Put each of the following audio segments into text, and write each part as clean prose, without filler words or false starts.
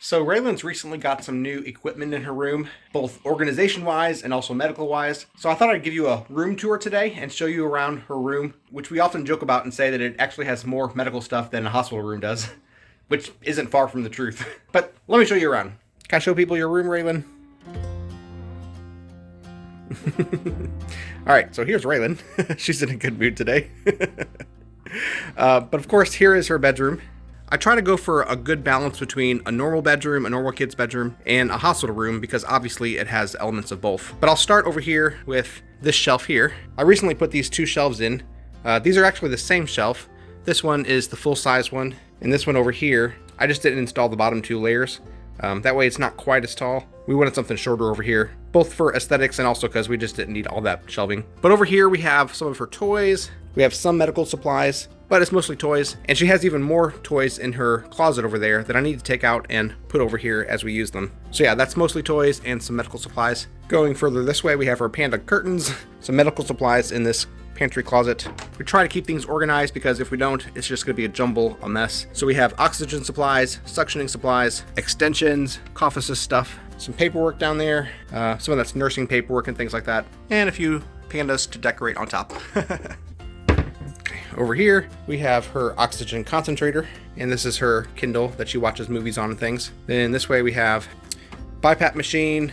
So Raylan's recently got some new equipment in her room, both organization-wise and also medical-wise. So I thought I'd give you a room tour today and show you around her room, which we often joke about and say that it actually has more medical stuff than a hospital room does, which isn't far from the truth. But let me show you around. Can I show people your room, Raylan? All right, so here's Raylan. She's in a good mood today. But of course, here is her bedroom. I try to go for a good balance between a normal bedroom, a normal kid's bedroom, and a hospital room because obviously it has elements of both. But I'll start over here with this shelf here. I recently put these two shelves in. These are actually the same shelf. This one is the full-size one, and this one over here, I just didn't install the bottom two layers. That way it's not quite as tall. We wanted something shorter over here, both for aesthetics and also because we just didn't need all that shelving. But over here we have some of her toys. We have some medical supplies, but it's mostly toys. And she has even more toys in her closet over there that I need to take out and put over here as we use them. So yeah, that's mostly toys and some medical supplies. Going further this way, we have our panda curtains, some medical supplies in this pantry closet. We try to keep things organized because if we don't, it's just gonna be a jumble, a mess. So we have oxygen supplies, suctioning supplies, extensions, cough assist stuff, some paperwork down there, some of that's nursing paperwork and things like that, and a few pandas to decorate on top. Over here, we have her oxygen concentrator, and this is her Kindle that she watches movies on and things. Then this way we have BiPAP machine,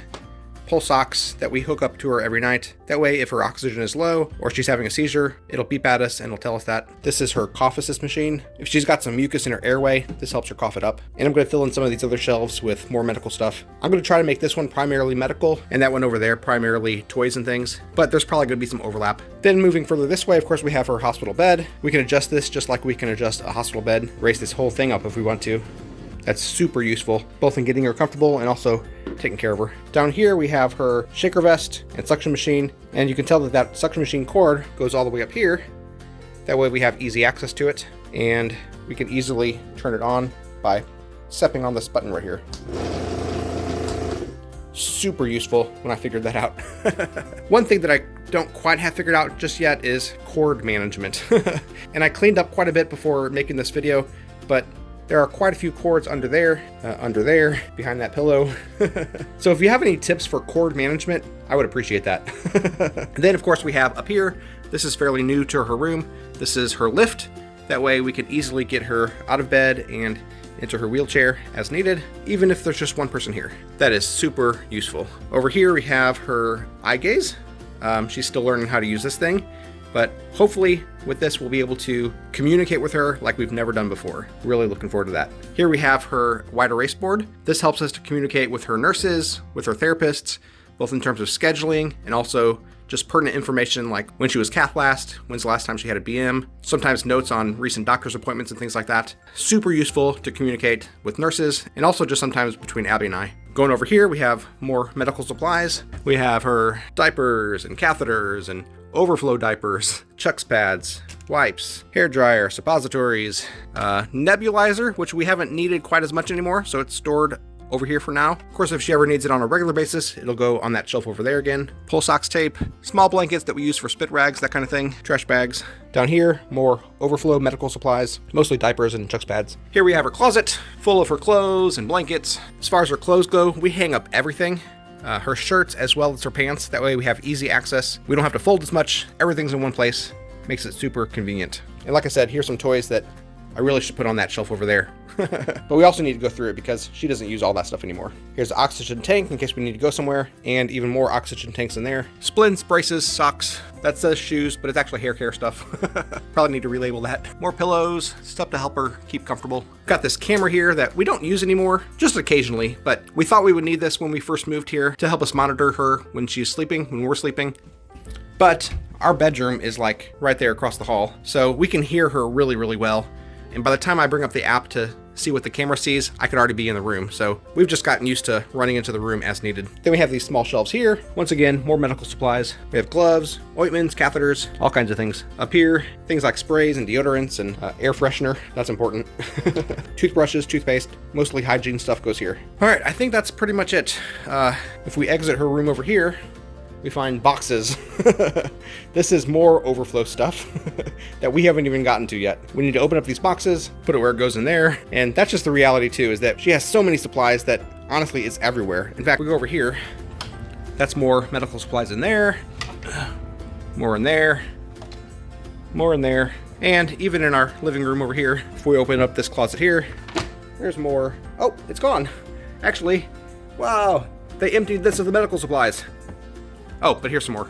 pulse ox that we hook up to her every night. That way, if her oxygen is low or she's having a seizure, it'll beep at us and it'll tell us that. This is her cough assist machine. If she's got some mucus in her airway, this helps her cough it up. And I'm going to fill in some of these other shelves with more medical stuff. I'm going to try to make this one primarily medical and that one over there primarily toys and things, but there's probably going to be some overlap. Then moving further this way, of course, we have her hospital bed. We can adjust this just like we can adjust a hospital bed, raise this whole thing up if we want to. That's super useful, both in getting her comfortable and also taking care of her. Down here, we have her shaker vest and suction machine, and you can tell that that suction machine cord goes all the way up here. That way we have easy access to it, and we can easily turn it on by stepping on this button right here. Super useful when I figured that out. One thing that I don't quite have figured out just yet is cord management. And I cleaned up quite a bit before making this video, but there are quite a few cords under there, behind that pillow. So if you have any tips for cord management, I would appreciate that. And then of course we have up here, this is fairly new to her room. This is her lift. That way we can easily get her out of bed and into her wheelchair as needed, even if there's just one person here. That is super useful. Over here we have her eye gaze. She's still learning how to use this thing, but hopefully with this we'll be able to communicate with her like we've never done before. Really looking forward to that. Here we have her wide erase board. This helps us to communicate with her nurses, with her therapists, both in terms of scheduling and also just pertinent information like when she was cath last, when's the last time she had a BM, sometimes notes on recent doctor's appointments and things like that. Super useful to communicate with nurses and also just sometimes between Abby and I. Going over here, we have more medical supplies. We have her diapers and catheters and Overflow diapers, Chucks pads, wipes, hair dryer, suppositories, nebulizer, which we haven't needed quite as much anymore, so it's stored over here for now. Of course, if she ever needs it on a regular basis, it'll go on that shelf over there again. Pulse ox tape, small blankets that we use for spit rags, that kind of thing, trash bags. Down here, more Overflow medical supplies, mostly diapers and Chucks pads. Here we have her closet, full of her clothes and blankets. As far as her clothes go, we hang up everything. Her shirts as well as her pants. That way we have easy access. We don't have to fold as much. Everything's in one place. Makes it super convenient. And like I said, here's some toys that I really should put on that shelf over there. But we also need to go through it because she doesn't use all that stuff anymore. Here's the oxygen tank in case we need to go somewhere, and even more oxygen tanks in there. Splints, braces, socks. That says shoes, but it's actually hair care stuff. Probably need to relabel that. More pillows, stuff to help her keep comfortable. Got this camera here that we don't use anymore, just occasionally, but we thought we would need this when we first moved here to help us monitor her when she's sleeping, when we're sleeping. But our bedroom is like right there across the hall, so we can hear her really, really well. And by the time I bring up the app to see what the camera sees, I could already be in the room. So we've just gotten used to running into the room as needed. Then we have these small shelves here. Once again, more medical supplies. We have gloves, ointments, catheters, all kinds of things. Up here, things like sprays and deodorants and air freshener. That's important. Toothbrushes, toothpaste, mostly hygiene stuff goes here. All right, I think that's pretty much it. If we exit her room over here, we find boxes. This is more overflow stuff that we haven't even gotten to yet. We need to open up these boxes, put it where it goes in there, and that's just the reality too, is that she has so many supplies that honestly it's everywhere. In fact, we go over here, that's more medical supplies in there, more in there, more in there, and even in our living room over here, if we open up this closet here, there's more. Oh, it's gone. Actually, wow, they emptied this of the medical supplies. Oh, but here's some more.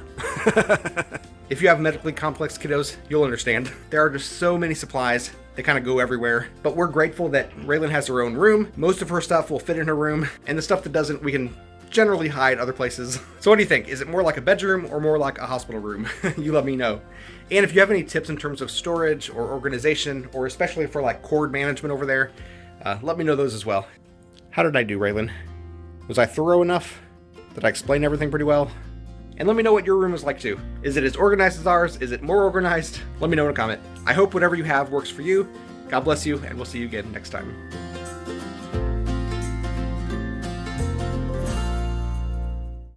If you have medically complex kiddos, you'll understand. There are just so many supplies. They kind of go everywhere. But we're grateful that Raylan has her own room. Most of her stuff will fit in her room, and the stuff that doesn't, we can generally hide other places. So what do you think? Is it more like a bedroom or more like a hospital room? You let me know. And if you have any tips in terms of storage or organization, or especially for like cord management over there, let me know those as well. How did I do, Raylan? Was I thorough enough? Did I explain everything pretty well? And let me know what your room is like too. Is it as organized as ours? Is it more organized? Let me know in a comment. I hope whatever you have works for you. God bless you, and we'll see you again next time.